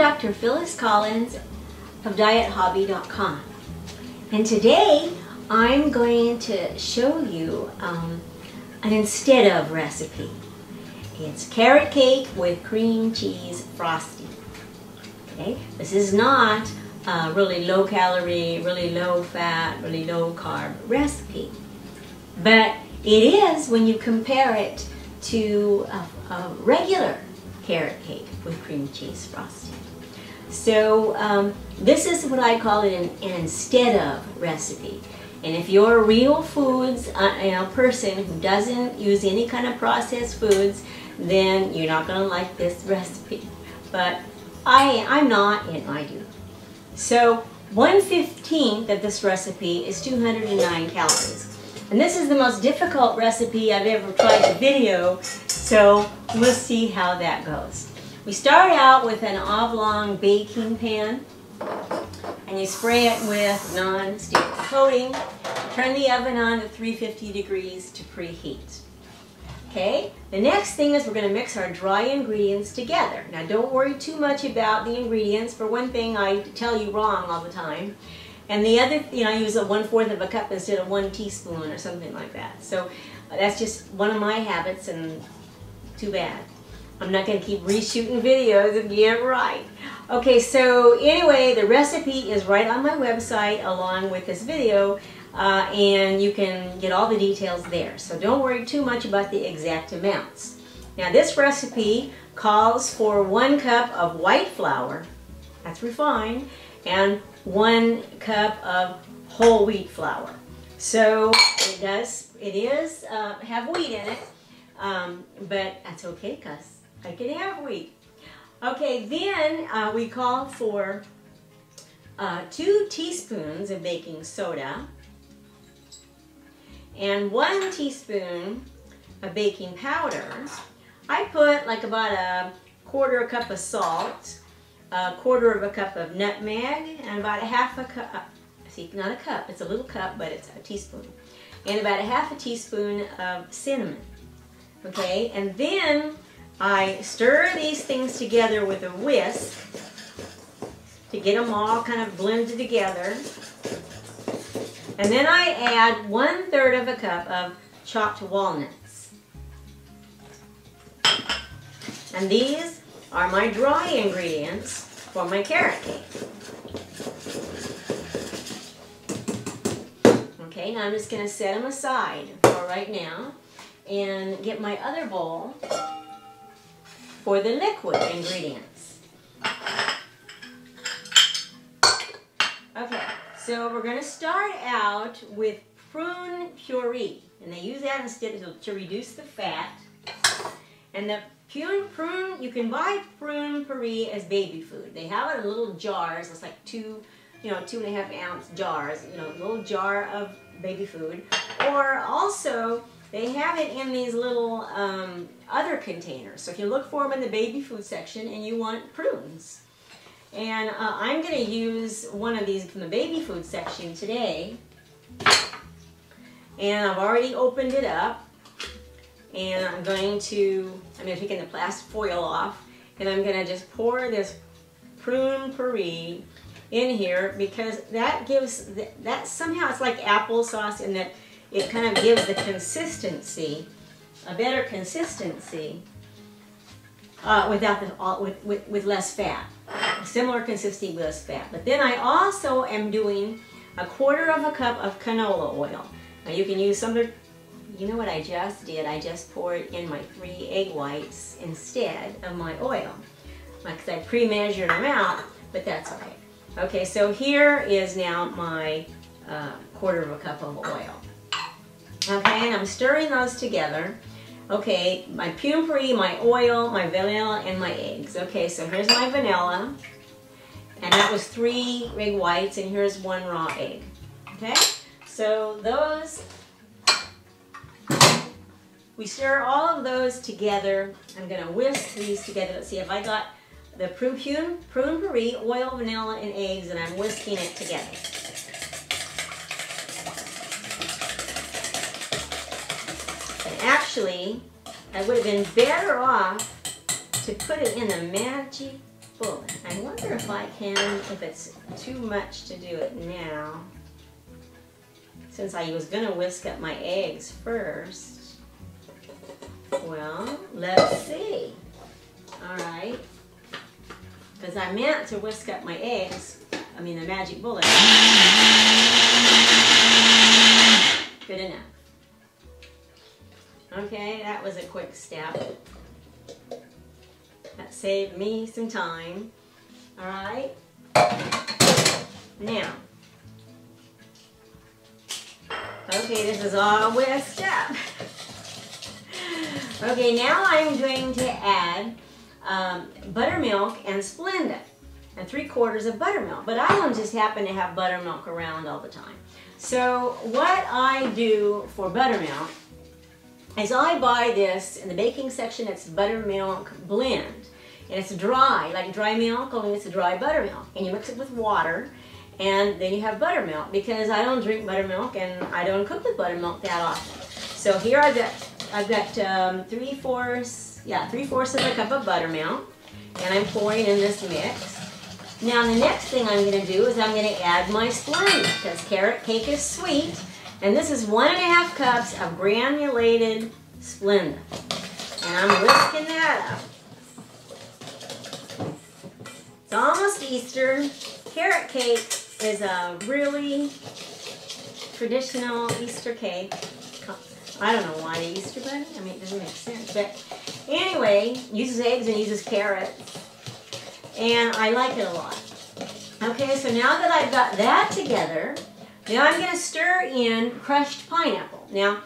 Dr. Phyllis Collins of DietHobby.com, and today I'm going to show you an instead of recipe. It's carrot cake with cream cheese frosting. Okay, this is not a really low calorie, really low fat, really low carb recipe, but it is when you compare it to a regular carrot cake with cream cheese frosting. So this is what I call it an instead of recipe. And if you're a real foods person who doesn't use any kind of processed foods, then you're not going to like this recipe. But I'm not, and I do. So 1/15 of this recipe is 209 calories. And this is the most difficult recipe I've ever tried to video, so we'll see how that goes. We start out with an oblong baking pan, and you spray it with non-stick coating. Turn the oven on to 350 degrees to preheat. Okay, the next thing is we're going to mix our dry ingredients together. Now don't worry too much about the ingredients. For one thing, I tell you wrong all the time. And the other, I use a 1/4 of a cup instead of 1 teaspoon or something like that. So that's just one of my habits, and too bad. I'm not going to keep reshooting videos and get it right. Okay, so anyway, the recipe is right on my website along with this video, and you can get all the details there. So don't worry too much about the exact amounts. Now this recipe calls for 1 cup of white flour, that's refined, and 1 cup of whole wheat flour. So it is have wheat in it, but that's okay because I can have wheat. Okay, then we call for 2 teaspoons of baking soda and 1 teaspoon of baking powder. I put like about a 1/4 cup of salt, a 1/4 cup of nutmeg, and about a 1/2 cup, see, not a cup, it's a little cup, but it's a teaspoon, and about a 1/2 teaspoon of cinnamon. Okay, and then I stir these things together with a whisk to get them all kind of blended together. And then I add 1/3 of a cup of chopped walnuts. And these are my dry ingredients for my carrot cake. Okay, now I'm just going to set them aside for right now and get my other bowl for the liquid ingredients. Okay, so we're going to start out with prune puree, and they use that instead to reduce the fat. And the prune, you can buy prune puree as baby food. They have it in little jars. It's like 2.5 ounce jars, a little jar of baby food. Or also, they have it in these little other containers. So if you look for them in the baby food section and you want prunes. And I'm going to use one of these from the baby food section today. And I've already opened it up. And I'm going to take the plastic foil off. And I'm going to just pour this prune puree in here, because that gives, that somehow it's like applesauce in that it kind of gives the consistency, a better consistency, with less fat. A similar consistency with less fat. But then I also am doing a 1/4 cup of canola oil. Now you can use some other, you know what I just did? I just poured in my 3 egg whites instead of my oil. Because I pre-measured them out, but that's okay. Okay, so here is now my 1/4 cup of oil. Okay, and I'm stirring those together. Okay, my prune puree, my oil, my vanilla, and my eggs. Okay, so here's my vanilla. And that was 3 egg whites, and here's 1 raw egg. Okay, so those, we stir all of those together. I'm going to whisk these together. Let's see if I got the prune puree, oil, vanilla, and eggs, and I'm whisking it together. Actually, I would have been better off to put it in a magic bullet. I wonder if I can, if it's too much to do it now. Since I was going to whisk up my eggs first. Well, let's see. Alright. Because I meant to whisk up my eggs. I mean the magic bullet. Good enough. Okay, that was a quick step. That saved me some time. Alright. Now. Okay, this is all whisked up. Okay, now I'm going to add buttermilk and Splenda. And 3/4 of buttermilk. But I don't just happen to have buttermilk around all the time. So what I do for buttermilk is I buy this, in the baking section it's buttermilk blend. And it's dry, like dry milk, only it's a dry buttermilk. And you mix it with water, and then you have buttermilk, because I don't drink buttermilk and I don't cook with buttermilk that often. So here I've got 3/4 of a cup of buttermilk, and I'm pouring in this mix. Now the next thing I'm going to do is I'm going to add my Splenda, because carrot cake is sweet, and this is 1½ cups of granulated Splenda. And I'm whisking that up. It's almost Easter. Carrot cake is a really traditional Easter cake. I don't know why Easter bunny. I mean, it doesn't make sense. But anyway, uses eggs and uses carrots. And I like it a lot. Okay, so now that I've got that together, now I'm going to stir in crushed pineapple. Now,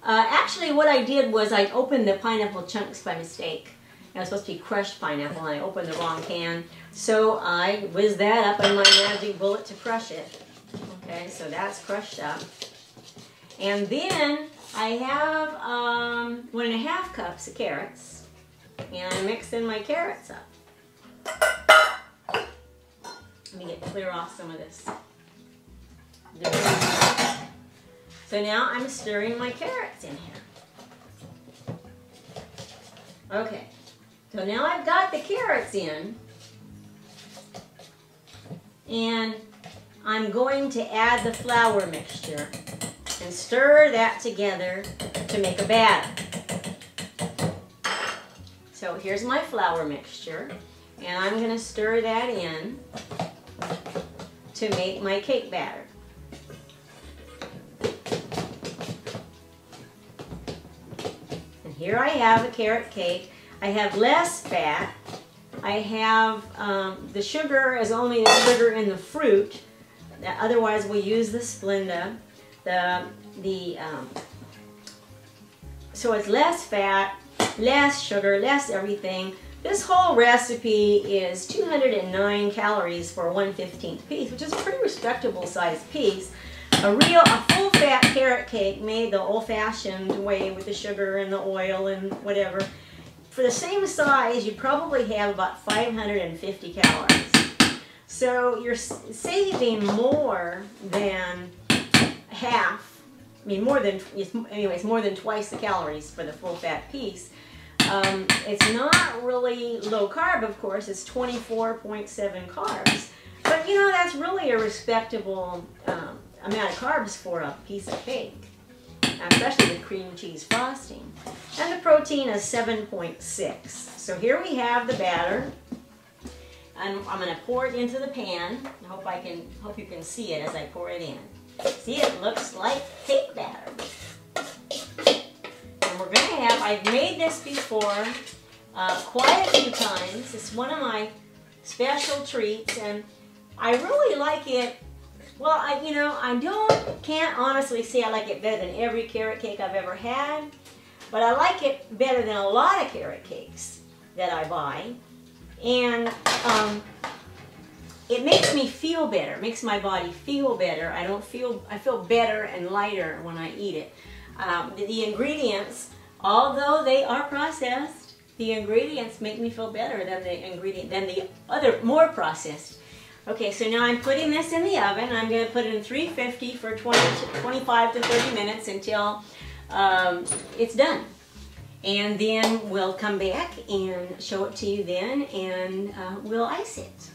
actually what I did was I opened the pineapple chunks by mistake. It was supposed to be crushed pineapple, and I opened the wrong can. So I whizzed that up in my magic bullet to crush it. Okay, so that's crushed up. And then I have 1½ cups of carrots. And I'm mixing my carrots up. Let me clear off some of this debris. So now I'm stirring my carrots in here. Okay. So now I've got the carrots in, and I'm going to add the flour mixture and stir that together to make a batter. So here's my flour mixture, and I'm going to stir that in to make my cake batter. And here I have a carrot cake. I have less fat. I have the sugar is only the sugar in the fruit. Otherwise, we use the Splenda. So it's less fat, less sugar, less everything. This whole recipe is 209 calories for a 1/15 piece, which is a pretty respectable sized piece. A full fat carrot cake made the old-fashioned way with the sugar and the oil and whatever. For the same size, you probably have about 550 calories. So you're saving more than half. I mean, more than twice the calories for the full fat piece. It's not really low carb, of course. It's 24.7 carbs. But you know, that's really a respectable amount of carbs for a piece of cake, especially with cream cheese frosting. And the protein is 7.6. So here we have the batter. I'm going to pour it into the pan. I hope you can see it as I pour it in. See, it looks like cake batter. And we're going to have, I've made this before quite a few times. It's one of my special treats, and I really like it. Well, I can't honestly say I like it better than every carrot cake I've ever had, but I like it better than a lot of carrot cakes that I buy. And it makes me feel better. It makes my body feel better. I feel better and lighter when I eat it. The ingredients, although they are processed, the ingredients make me feel better than the other more processed. Okay, so now I'm putting this in the oven. I'm going to put it in 350 for 25 to 30 minutes until it's done. And then we'll come back and show it to you then, and we'll ice it.